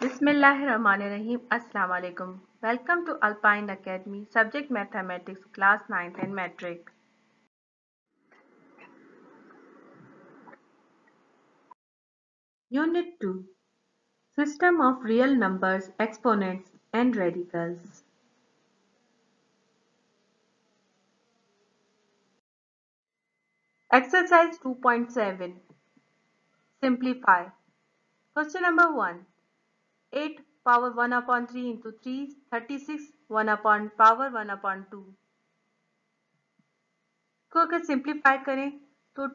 Bismillahirrahmanirrahim. Assalamu alaikum. Welcome to Alpine Academy, subject mathematics, class 9th and metric. Unit 2. System of real numbers, exponents and radicals. Exercise 2.7. Simplify. Question number 1. 8 power 1 upon 3 into 3, 36, 1 upon power 1 upon 2. को अगर simplify करें तो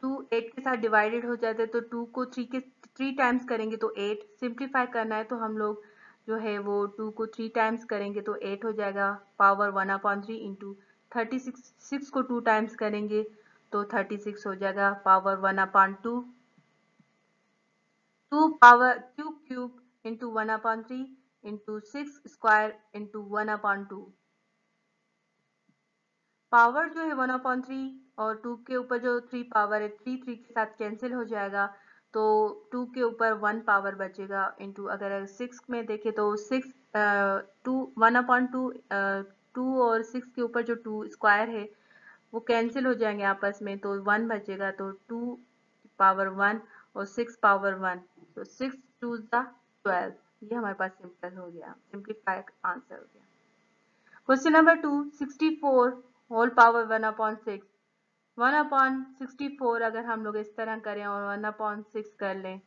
2 8 के साथ divided हो जाता है, तो 2 को 3 टाइम्स करेंगे तो 8. सिंप्लीफाई करना है तो हम लोग जो है वो 2 को 3 टाइम्स करेंगे तो 8 हो जाएगा. पावर 1/3 इंटू 36, 6 को 2 टाइम्स करेंगे तो 36 हो जाएगा. Power 1/2, 2 power cube into 1/3 into 6 square into 1/2. Power जो है 1/3 और 2 के ऊपर जो 3 पावर है 3 3 के साथ कैंसिल हो जाएगा, तो 2 के ऊपर 1 पावर बचेगा. इंटू अगर 6 में देखें तो 6 2 1/2 2 और 6 के ऊपर जो 2 स्क्वायर है वो कैंसिल हो जाएंगे आपस में, तो 1 बचेगा. तो 2 पावर 1 और 6 पावर 1, तो 6 2 12. ये हमारे पास सिंपल हो गया, सिंप्लीफाइड आंसर हो गया. Question number 2. 64 whole power 1/6. 1/64 अगर हम लोग इस तरह करें और 1/6 कर लें,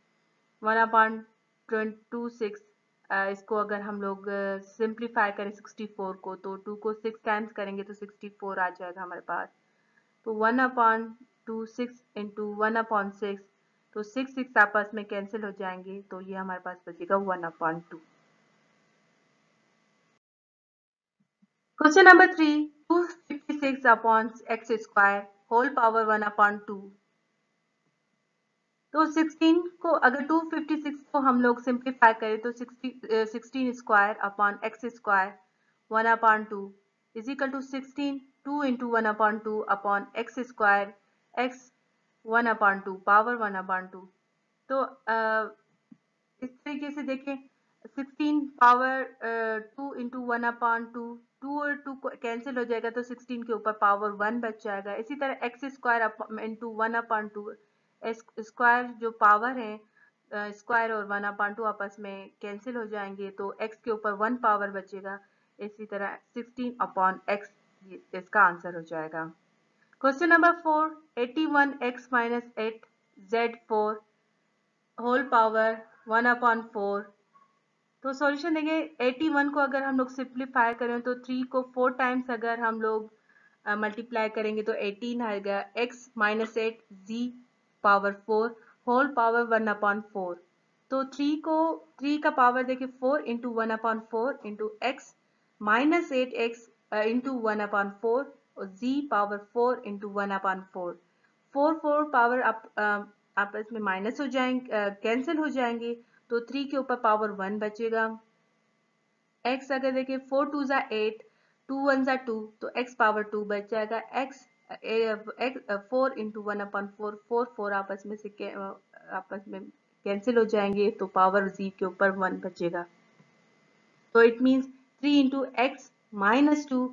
1/26, इसको अगर हम लोग सिंप्लीफाई करें 64 को, तो 2 को 6 टाइम्स करेंगे तो 64 आ जाएगा हमारे पास. तो 1/26 इंटू 1/6, तो 6 6 आपस में कैंसिल हो जाएंगे, तो ये हमारे पास बचेगा 1/2. Question number 3. 256 upon x square whole power 1/2. तो 16 को अगर 256 को हम लोग सिंप्लीफाई करें तो 16 square upon x square 1/2 is equal to 16 2 into 1/2 upon x square x 1/2 power 1/2. तो इस तरीके से देखें 16 पावर 2 इंटू 1/2, 2 और 2 कैंसिल हो जाएगा तो 16 के ऊपर पावर 1 बच जाएगा. इसी तरह एक्स स्क्वायर इंटू 1/2, स्क्वायर जो पावर है स्क्वायर और 1/2 आपस में कैंसिल हो जाएंगे तो x के ऊपर 1 पावर बचेगा. इसी तरह 16 अपॉन x इसका आंसर हो जाएगा. Question number 4. 81x minus 8 z4 whole power 1/4. तो सॉल्यूशन देंगे 81 को अगर हम लोग सिंप्लीफाई करें तो 3 को 4 टाइम्स अगर हम लोग मल्टीप्लाई करेंगे तो 18 आएगा. x minus 8 z power 4 whole power 1/4. तो 3 का पावर देखिए 4 into 1/4 into x minus 8x into 1/4 और z पावर 4 इंटू 1/4. 4 पावर आपस में माइनस हो जाएंगे, कैंसिल हो जाएंगे, तो 3 के ऊपर पावर 1 बचेगा. x अगर देखिए 4 2 8, 2 1 2, तो x पावर 2 बच जाएगा. x 4 इंटू 1/4, 4 आपस में कैंसिल हो जाएंगे, तो पावर z के ऊपर 1 बचेगा. तो it means 3 into x minus 2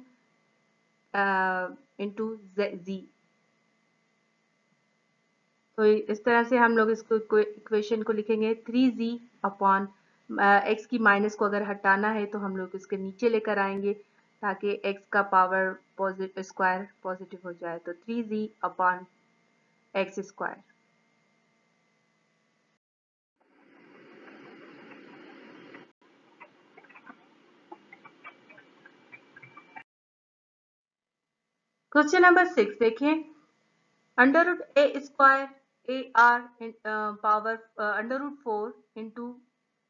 into z. तो इस तरह से हम लोग इसको इक्वेशन को लिखेंगे 3z अपॉन x की माइनस को अगर हटाना है तो हम लोग इसके नीचे लेकर आएंगे ताकि x का पावर पॉजिटिव स्क्वायर पॉजिटिव हो जाए. तो 3z upon x square. Question number 6 देखें. Under root A square A R power under root 4 into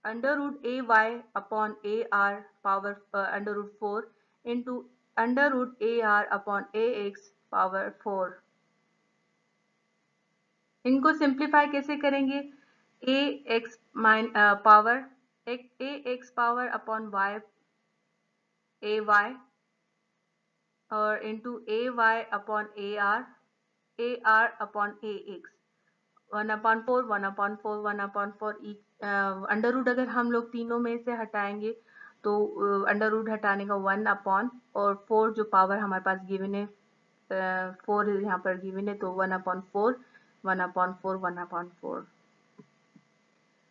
under root A Y upon A R power under root 4 into under root A R upon A X power 4. इनको simplify कैसे करेंगे? A X power A X power upon Y A Y और into A Y upon A R upon A X 1/4 1/4 1/4 under root अगर हम लोग तीनों में से हटाएंगे तो अंडर रूट हटाने का 1 अपॉन और 4 जो पावर हमारे पास गिवन है, 4 यहाँ पर गिवन है, तो 1/4, 1/4, 1/4।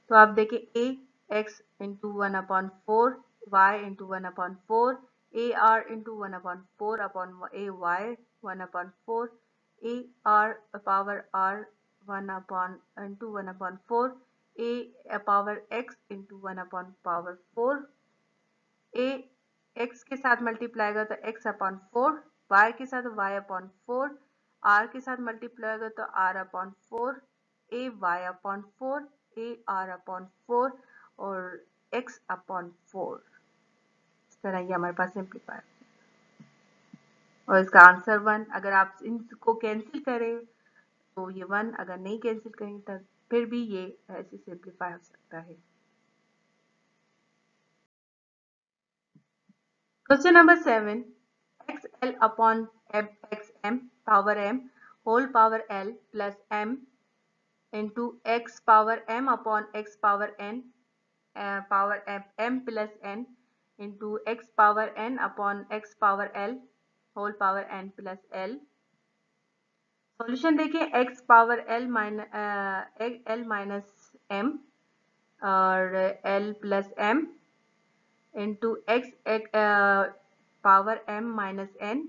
तो आप देखिए a x into 1/4, y into 1/4, a r into 1/4 upon a y 1/4, a r power r 1 into 1/4, a power x into 1/4, a x के साथ मल्टीप्लाई होगा तो x/4, y के साथ y/4, r के साथ मल्टीप्लाई होगा तो r/4, a y/4, a r/4 और x/4। इस तरह ये हमारे पास सिंप्लीफाई और इसका आंसर 1। अगर आप इनको कैंसिल करें तो ये 1, अगर नहीं कैंसिल करें तब फिर भी ये ऐसे सिंप्लीफाई हो सकता है। Question number 7. xl upon xm power m whole power l plus m into x power m upon x power n power m plus n into x power n upon x power l whole power n plus l। Solution देखिए x power l minus m और l plus m into x power m minus n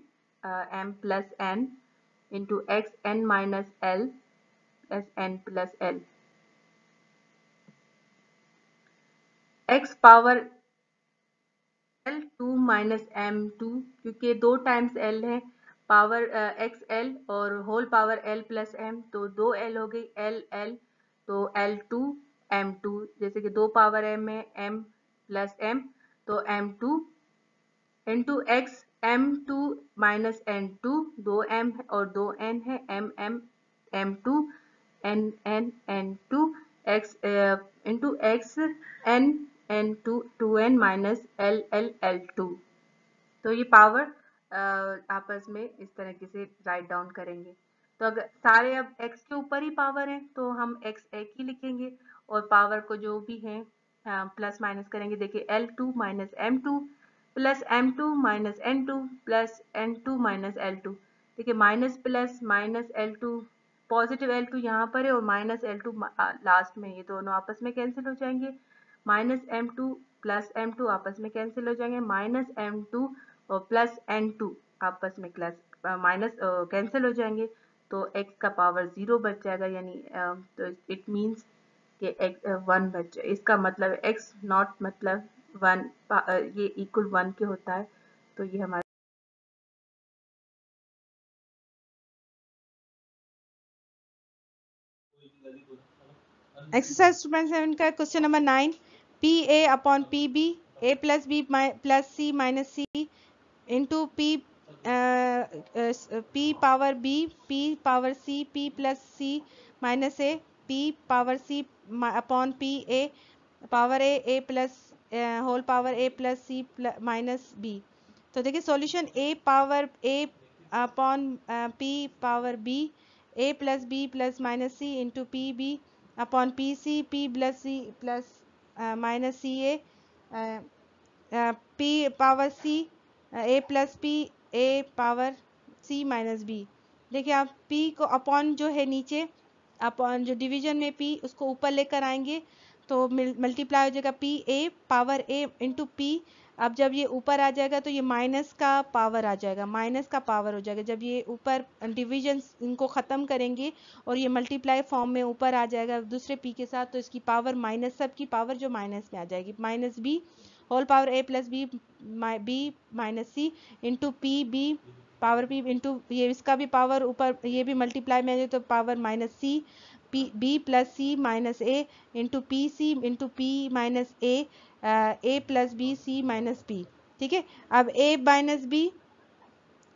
m plus n into x n minus l plus n plus l। x power l 2 minus m2 क्योंकि 2 times l है, power xl और whole power l plus m, तो 2 l हो गई, l l तो l2 m2, जैसे कि 2 power m है m प्लस m तो m2 into x m2 minus n2, 2 m और 2 n है, m m m2 n n n2 x into x n n2 2n minus l l l2। तो ये power आपस में इस तरीके से राइट डाउन करेंगे। तो अगर सारे अब x के ऊपर ही पावर है तो हम x एक ही लिखेंगे और पावर को जो भी है प्लस माइनस करेंगे। देखिए l2 minus m2 plus m2 minus n2 plus n2 minus l2। देखिए minus plus minus l2, positive l2 यहाँ पर है और माइनस l2 लास्ट में, ये दोनों आपस में कैंसिल हो जाएंगे। माइनस m2 प्लस m2 आपस में कैंसिल हो जाएंगे, माइनस m2 और प्लस n2 आपस में माइनस कैंसिल हो जाएंगे, तो x का पावर 0 बच जाएगा, यानी तो इट मीन्स कि 1 बच जाए। इसका मतलब x नॉट मतलब 1 ये इक्वल 1 के होता है। तो ये हमारा एक्सरसाइज 2.7 का question number 9, P A upon P B A plus B plus C minus C into P P power B P power C P plus C minus A P power C upon P A power A plus whole power A plus C minus B. तो देखिए solution A power A upon P power B A plus B plus minus C into P B upon P plus C plus minus C A P power C A plus P A power C minus B. देखिए आप p को upon जो है नीचे upon जो division में p उसको ऊपर लेकर आएंगे तो मल्टीप्लाई हो जाएगा P A power A into P. अब जब ये ऊपर आ जाएगा तो ये माइनस का पावर आ जाएगा, माइनस का पावर हो जाएगा। जब ये ऊपर डिवीजन इनको ख़त्म करेंगे और ये मल्टीप्लाई फॉर्म में ऊपर आ जाएगा दूसरे p के साथ, तो इसकी पावर माइनस, सबकी पावर जो माइनस में आ जाएगी, minus B whole power A plus B B minus C into P B power P into ये इसका भी पावर ऊपर, ये भी मल्टीप्लाई में आ जाए तो power minus C P B plus C minus A into P C into P minus A plus B C minus B. ठीक है, अब ए माइनस बी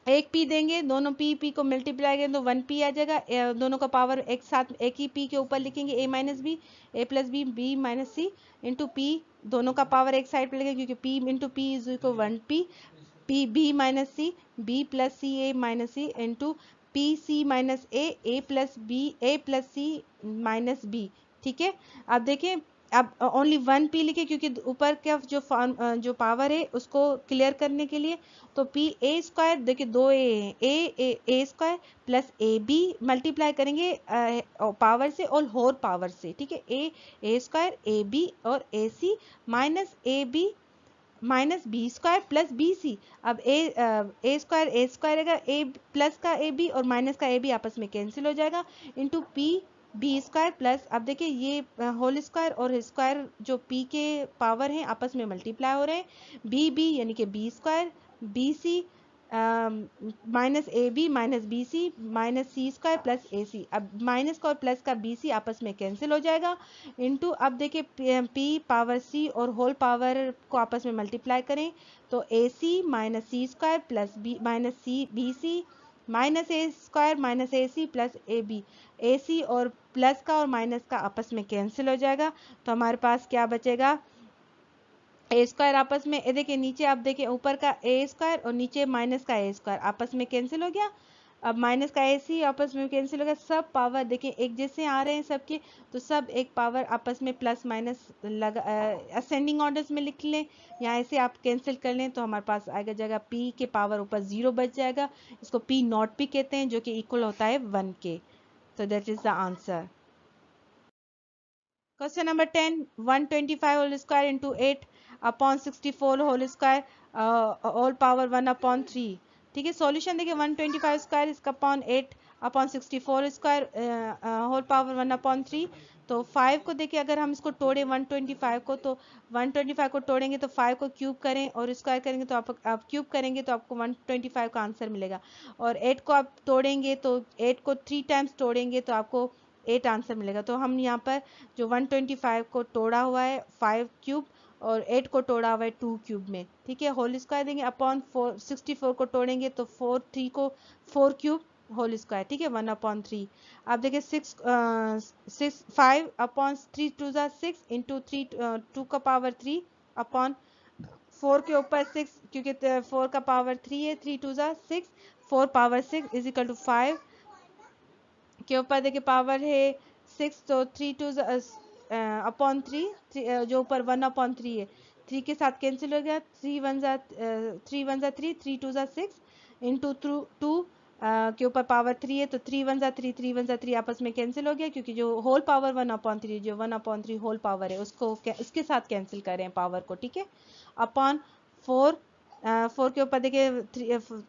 एक पी देंगे, दोनों पी को मल्टीप्लाई करेंगे तो 1p आ जाएगा। दोनों का पावर एक साथ एक ही p के ऊपर लिखेंगे, a minus B A plus B B minus C into P, दोनों का पावर एक साइड पे लिखेंगे क्योंकि p into P is equal 1p P B minus C B plus C A minus C into P C minus A plus B A plus C minus B. ठीक है, अब देखिए अब ओनली 1p लिखे क्योंकि ऊपर का जो फॉर्म जो पावर है उसको क्लियर करने के लिए। तो p a स्क्वायर, देखिए दो ए है, A square plus A B multiply करेंगे पावर से और होल पावर से, ठीक है। ए स्क्वायर ए बी और A C minus A B minus B square plus B C. अब ए स्क्वायर रहेगा, ए प्लस का ए बी और माइनस का ए बी आपस में कैंसिल हो जाएगा, into P B square plus, अब देखिए ये होल स्क्वायर और स्क्वायर जो पी के पावर हैं आपस में मल्टीप्लाई हो रहे हैं, बी बी यानी कि B square B C minus A B minus B C minus C square plus A C. अब माइनस का और प्लस का बी सी आपस में कैंसिल हो जाएगा, इंटू अब देखिए पी पावर सी और होल पावर को आपस में मल्टीप्लाई करें तो A C minus C square plus B minus C B C minus A square minus A C plus A B. A C और प्लस का और माइनस का आपस में कैंसिल हो जाएगा, तो हमारे पास क्या बचेगा, ए स्क्वायर आपस में, ये देखिए नीचे आप देखिए ऊपर का ए स्क्वायर और नीचे माइनस का ए स्क्वायर आपस में कैंसिल हो गया। अब माइनस का ए सी आपस में कैंसिल हो गया, सब पावर देखिए एक जैसे आ रहे हैं सबके, तो सब एक पावर आपस में प्लस माइनस लगा असेंडिंग ऑर्डर्स में लिख लें या ऐसे आप कैंसिल कर लें, तो हमारे पास आएगा जगह पी के पावर ऊपर 0 बच जाएगा, इसको पी नॉट भी कहते हैं जो कि इक्वल होता है 1 के। तो that is the answer. Question number 10, 125 whole square into 8 upon 64 whole square all power 1 upon 3, ठीक है। सॉल्यूशन देखिए 125 स्क्वायर इसका upon 8 upon 64 square whole power 1 upon 3। तो 5 को देखिए अगर हम इसको तोड़े 125 को, तो 125 को तोड़ेंगे तो 5 को क्यूब करें और स्क्वायर करेंगे तो आप क्यूब करेंगे तो आपको 125 का आंसर मिलेगा। और 8 को आप तोड़ेंगे तो 8 को 3 टाइम्स तोड़ेंगे तो आपको 8 आंसर मिलेगा। तो हम यहाँ पर जो 125 को तोड़ा हुआ है 5 क्यूब और 8 को तोड़ा हुआ है 2 क्यूब में, ठीक है। होल स्क्वायर देंगे अपॉन 64 को तोड़ेंगे तो 3 को 4 क्यूब होल स्क्वायर, ठीक है, 1 अपॉन 3। आप देखिए 5 अपॉन 3 टू ज़ा 6 इंटू 2 का पावर 3 अपॉन 4 के ऊपर 6 क्योंकि 4 का पावर 3 है, 3 टू ज़ा 6 4 पावर 6 इज इक्वल टू 5 के ऊपर देखिए पावर है 6, तो 3 टू अपॉन 3 जो ऊपर 1 अपॉन 3 है, 3 के साथ कैंसिल हो गया, 3 1 ज़ा 3 3 2 ज़ा 6 इंटू 2 के ऊपर पावर 3 है, तो 3 1 ज़ा 3 3 1 ज़ा 3 आपस में कैंसिल हो गया क्योंकि जो होल पावर 1 अपॉन 3 जो 1 अपॉन 3 होल पावर है उसको उसके साथ कैंसिल कर रहे हैं पावर को, ठीक है। अपॉन 4 के ऊपर देखिए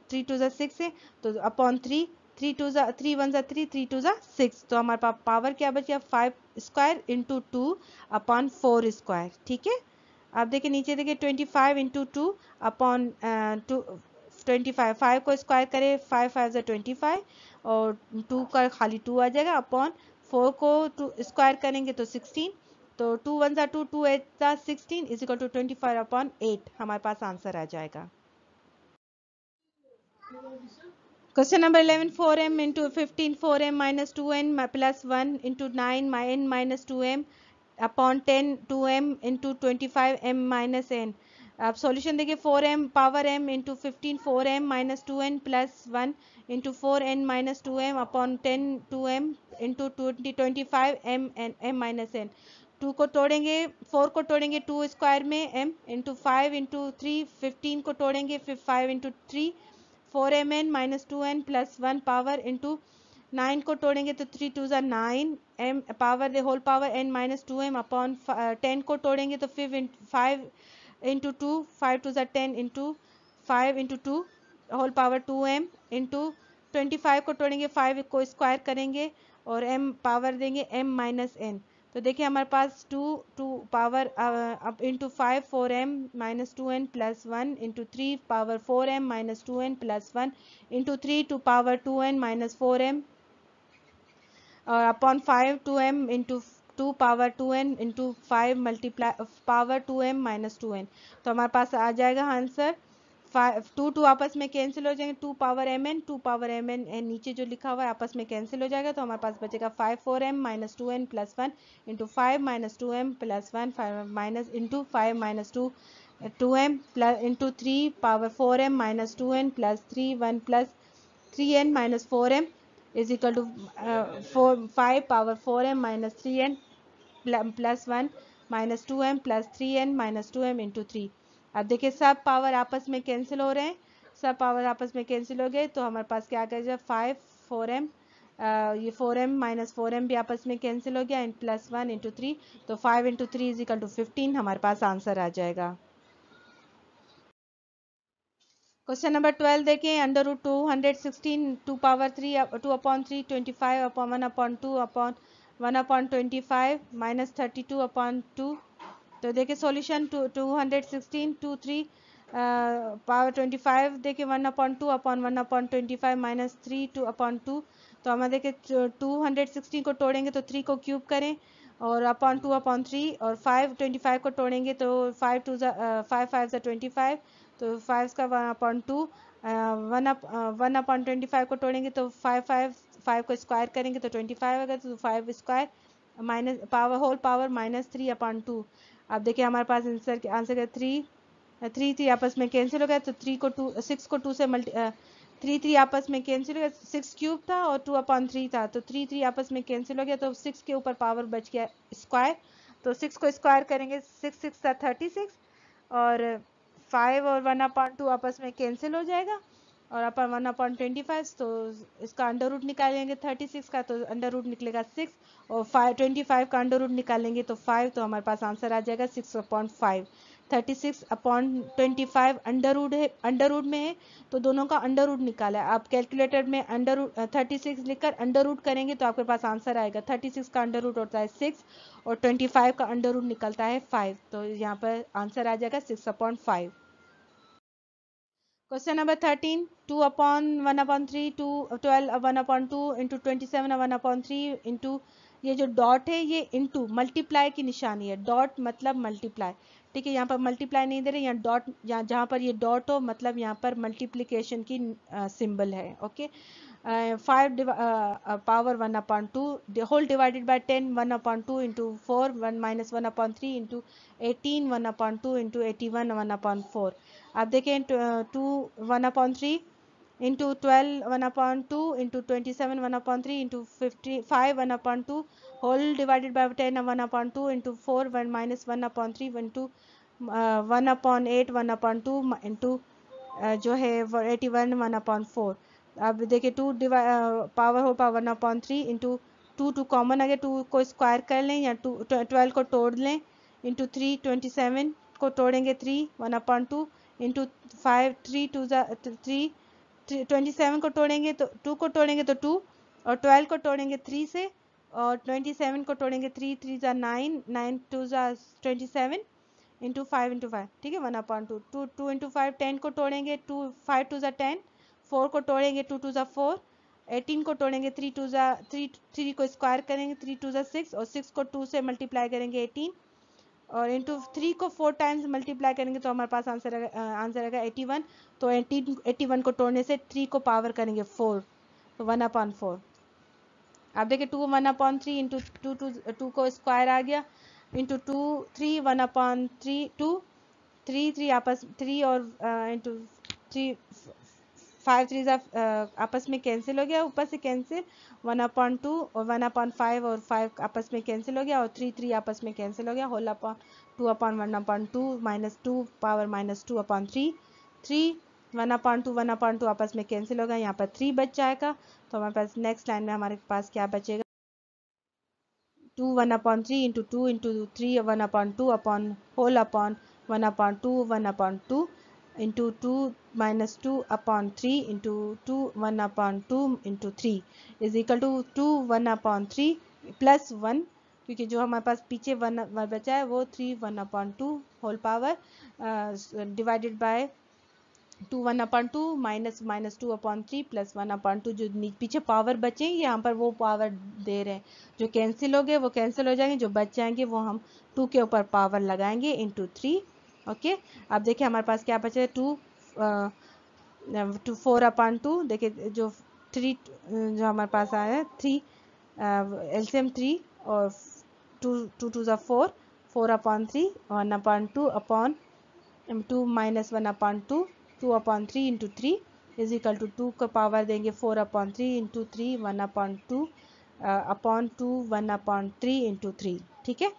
3 2 ज़ा 6 है तो अपॉन 3 3 1 ज़ा 3 3 2 ज़ा 6, तो हमारे पास पावर क्या बच गया 5 स्क्वायर इंटू 2 अपॉन 4 स्क्वायर, ठीक है। आप देखिए नीचे देखिए 25 इंटू 2 अपॉन 25, 5 को स्क्वायर करें 5 5 ज़ा 25 और 2 का खाली 2 आ जाएगा, अपॉन 4 को 2 स्क्वायर करेंगे तो 16, तो 2 1 ज़ा 2 2 8 ज़ा 16 इज इक्वल टू 25 अपॉन 8 हमारे पास आंसर आ जाएगा। Question number 11, 4m into 15 4m minus 2n plus 1 into 9 n minus 2m upon 10 2m into 25 m minus n। अब सॉल्यूशन देखिए 4m power m into 15 4m minus 2n plus 1 into 4n minus 2m upon 10 2m into 25 m minus n। 2 को तोड़ेंगे 4 को तोड़ेंगे 2 square में m into 5 into 3 15 को तोड़ेंगे 5 into 3 4mn minus 2n plus 1 power into 9 को तोड़ेंगे तो 3 2 ज़ा 9 m power the whole power n minus 2m upon 10 को तोड़ेंगे तो 5 इंटू 2 5 2 ज़ा 10 into 5 into 2 whole power 2m into 25 को तोड़ेंगे 5 को स्क्वायर करेंगे और m पावर देंगे m माइनस n। तो देखिए हमारे पास 2 पावर अब into 5 4m minus 2n plus 1 into 3 power 4m minus 2n plus 1 into 3 two power 2n minus 4m और upon 5 2m into 2 power 2n into 5 multiply power 2m minus 2n। तो हमारे पास आ जाएगा answer 2 2 आपस में कैंसिल हो जाएंगे 2 power mn 2 power mn नीचे जो लिखा हुआ है आपस में कैंसिल हो जाएगा, तो हमारे पास बचेगा 5 4m minus 2n plus 1 into 5 minus 2m plus 1 5 minus into 5 minus 2m plus into 3 power 4m minus 2n plus 3 1 plus 3n minus 4m is equal to 5 power 4m minus 3n plus 1 minus 2m plus 3n minus 2m into 3। अब देखिए सब power आपस में cancel हो रहे हैं, सब power आपस में कैंसिल हो गए, तो हमारे पास क्या करेगा 5 4m, ये 4m माइनस 4m भी आपस में कैंसिल हो गया, एंड प्लस 1 इंटू 3, तो 5 इंटू 3 इज इक्वल टू 15 हमारे पास आंसर आ जाएगा। क्वेश्चन नंबर 12 देखें, under root 216 2 power 3 2 upon 3 25 upon 1 upon 2 upon 1 upon 25 minus 32 upon 2। तो देखिए सॉल्यूशन 216 2 3 पावर 25 देखिए 1 upon 2 upon 1 upon 25 minus 3 2 upon 2। तो हमें देखिए 216 को तोड़ेंगे तो 3 को क्यूब करें और अपॉन 2 अपॉन 3, और 5 25 को तोड़ेंगे तो 5 2 5 5 25, तो 5 का 1 अपॉन 2, 1 अपॉन 25 को तोड़ेंगे तो 5 को स्क्वायर करेंगे तो 25 आएगा, तो 5 square minus power whole power minus 3 upon 2। अब देखिए हमारे पास आंसर 3 आपस में कैंसिल हो गया, तो 6 को 2 से 3 आपस में कैंसिल हो गया, 6 क्यूब था और 2 अपॉन 3 था, तो 3 आपस में कैंसिल हो गया, तो 6 के ऊपर पावर बच गया स्क्वायर, तो 6 को स्क्वायर करेंगे 6 6 था 36, और 5 और 1 अपॉन 2 आपस में कैंसिल हो जाएगा, और अपन 1 अपॉन 25, तो इसका अंडर रूट निकालेंगे 36 का, तो अंडर रूट निकलेगा 6, और 25 का अंडर रूट निकालेंगे तो 5, तो हमारे पास आंसर आ जाएगा 6 अपॉन 5। 36 अपॉन 25 अंडर रूट में है, तो दोनों का अंडर रूट निकाला है। आप कैलकुलेटर में अंडर रूट 36 लिखकर अंडर रूट करेंगे तो आपके पास आंसर आएगा। 36 का अंडर रूट होता है 6 और 25 का अंडर रूट निकलता है 5, तो यहाँ पर आंसर आ जाएगा 6 upon 5। Question number 13, 2 upon 1 upon 3 2 12 1 upon 2 into 27 1 upon 3 into, ये जो डॉट है ये इंटू मल्टीप्लाई की निशानी है, डॉट मतलब मल्टीप्लाई, ठीक है। यहाँ पर मल्टीप्लाई नहीं दे रहे, यहाँ डॉट, यहाँ जहाँ पर ये डॉट हो मतलब यहाँ पर मल्टीप्लिकेशन की सिंबल है, okay. 5 power 1 upon 2 whole divided by 10 1 upon 2 into 4 1 minus 1 upon 3 into 18 1 upon 2 into 81 1 upon 4। अब देखें 2 1 upon 3 into 12 1 upon 2 into 27 1 upon 3 into 55 1 upon 2 whole divided by 10 1 upon 2 into 4 1 minus 1 upon 3 into 1 upon 8 1 upon 2 into जो है 81 1 upon 4। अब देखिए 2 power हो power 1 upon 3 into 2 common आ गया, 2 को square कर लें या 12 को तोड़ लें इंटू 3 27 को तोड़ेंगे 3 1 अपॉन 2 इंटू 5 3 2 3 27 को तोड़ेंगे तो 2 को तोड़ेंगे तो 2, और 12 को तोड़ेंगे 3 से, और 27 को तोड़ेंगे 3 3 9 9 2 27 इंटू 5 इंटू 5, ठीक है 1 अपॉन 2 2 2 इंटू 5 10 को तोड़ेंगे 2 5 2 10, 4 को तोड़ेंगे 2 2 4, 18 को तोड़ेंगे 3 2 3 को स्क्वायर करेंगे 3 2 6, और 6 को 2 से मल्टीप्लाई करेंगे 18, और इंटू 3 को 4 टाइम्स मल्टीप्लाई करेंगे तो हमारे पास आंसर आएगा 81। तो 81 को तोड़ने से 3 को पावर करेंगे 4, तो 1 अपॉन 4। अब देखिए 2 1 अपॉन 3 इंटू 2 को स्क्वायर आ गया इंटू 2 3 1 अपॉन 3 2 3 3 आपस 3 और इंटू 3 5 3 आपस में कैंसिल हो गया, ऊपर से कैंसिल 1 अपॉन 2 और 1 अपॉन 5 और 5 आपस में कैंसिल हो गया, और 3 3 आपस में कैंसिल हो गया, whole upon 2 upon 1 upon 2 minus 2 power minus 2 upon 3 3 1 upon 2 1 upon 2 आपस में कैंसिल हो गया, यहाँ पर 3 बच जाएगा। तो हमारे पास नेक्स्ट लाइन में हमारे पास क्या बचेगा 2 1 upon 3 into 2 into 3 1 upon 2 upon whole upon 1 upon 2 1 upon 2 into 2 minus 2 upon 3 into 2 1 upon 2 into 3 is equal to 2 1 upon 3 plus 1, क्योंकि जो हमारे पास पीछे 1 बचा है वो 3 1 upon 2 whole power divided by 2 1 upon 2 minus 2 upon 3 plus 1 upon 2, जो पीछे पावर बचे यहाँ पर वो पावर दे रहे हैं, जो कैंसिल हो गए वो कैंसिल हो जाएंगे, जो बच जाएंगे वो हम 2 के ऊपर पावर लगाएंगे इंटू 3, ओके। अब देखिए हमारे पास क्या बचे 2 4 अपॉन 2, देखिए जो 3 जो हमारे पास आया है 3 एलसीएम 3 और 2 2 2 4 4 upon 3 1 upon 2 upon 2 minus 1 upon 2 2 upon 3 into 3 is equal to 2 का पावर देंगे 4 upon 3 into 3 1 upon 2 upon 2 1 upon 3 into 3, ठीक है।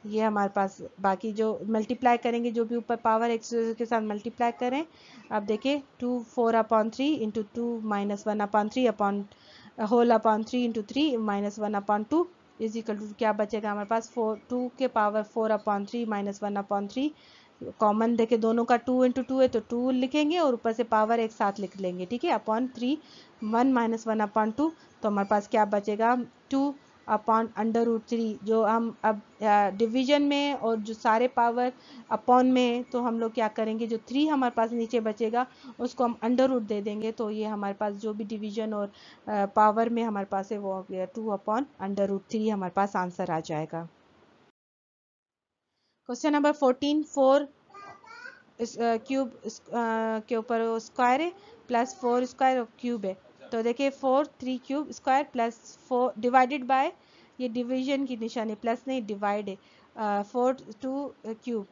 ये हमारे पास बाकी जो मल्टीप्लाई करेंगे, जो भी ऊपर पावर एक्स के साथ मल्टीप्लाई करें। अब देखिए 2 4/3 into 2 -1/3 upon whole upon 3 into 3 -1/2 is equal to क्या बचेगा हमारे पास 2 के पावर 4/3 -1/3। कॉमन देखे दोनों का 2 इंटू 2 है तो 2 लिखेंगे और ऊपर से पावर एक साथ लिख लेंगे, ठीक है, अपॉन 3 1 -1/2। तो हमारे पास क्या बचेगा 2 अपॉन √3। जो हम अब डिवीजन में और जो सारे पावर अपॉन में, तो हम लोग क्या करेंगे, जो 3 हमारे पास नीचे बचेगा उसको हम अंडर रूट दे देंगे, तो ये हमारे पास जो भी डिवीजन और पावर में हमारे पास है वो हो गया 2 अपॉन √3 हमारे पास आंसर आ जाएगा। क्वेश्चन नंबर 14 4 क्यूब के ऊपर स्क्वायर है प्लस 4 स्क्वायर क्यूब है। तो देखिए 4 3 cube square plus 4 divided by, ये डिवीजन की निशानी प्लस नहीं डिवाइड है, 4 2 क्यूब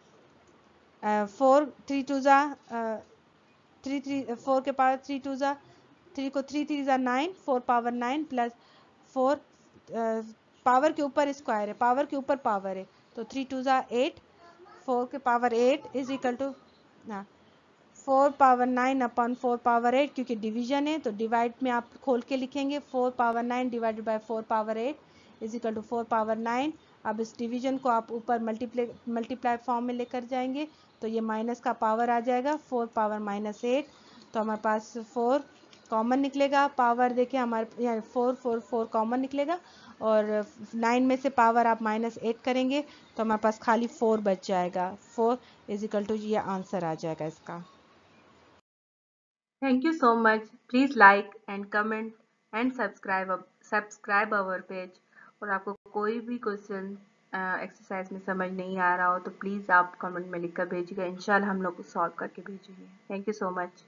4 3 2 ज़ा 3 3 4 के पावर 3 2 ज़ा 3 को 3 3 ज़ा 9 4 पावर 9 प्लस 4 पावर के ऊपर स्क्वायर है, पावर के ऊपर पावर है, तो 3 2 ज़ा 8 4 के power 8 is equal to 4 power 9 upon 4 power 8, क्योंकि डिवीजन है तो डिवाइड में आप खोल के लिखेंगे 4 power 9 divided by 4 power 8 is equal to 4 power 9। अब इस डिवीजन को आप ऊपर मल्टीप्लाई फॉर्म में लेकर जाएंगे तो ये माइनस का पावर आ जाएगा 4 पावर -8। तो हमारे पास 4 कॉमन निकलेगा, पावर देखिए हमारे यहाँ 4 4 4 कॉमन निकलेगा और 9 में से पावर आप -8 करेंगे तो हमारे पास खाली 4 बच जाएगा। 4 इज इक्वल टू ये आंसर आ जाएगा इसका। Thank you so much. Please like and comment and subscribe our page. और आपको कोई भी क्वेश्चन एक्सरसाइज में समझ नहीं आ रहा हो तो प्लीज़ आप कमेंट में लिखकर भेजिएगा, इंशाल्लाह हम लोग सॉल्व करके भेजेंगे। Thank you so much.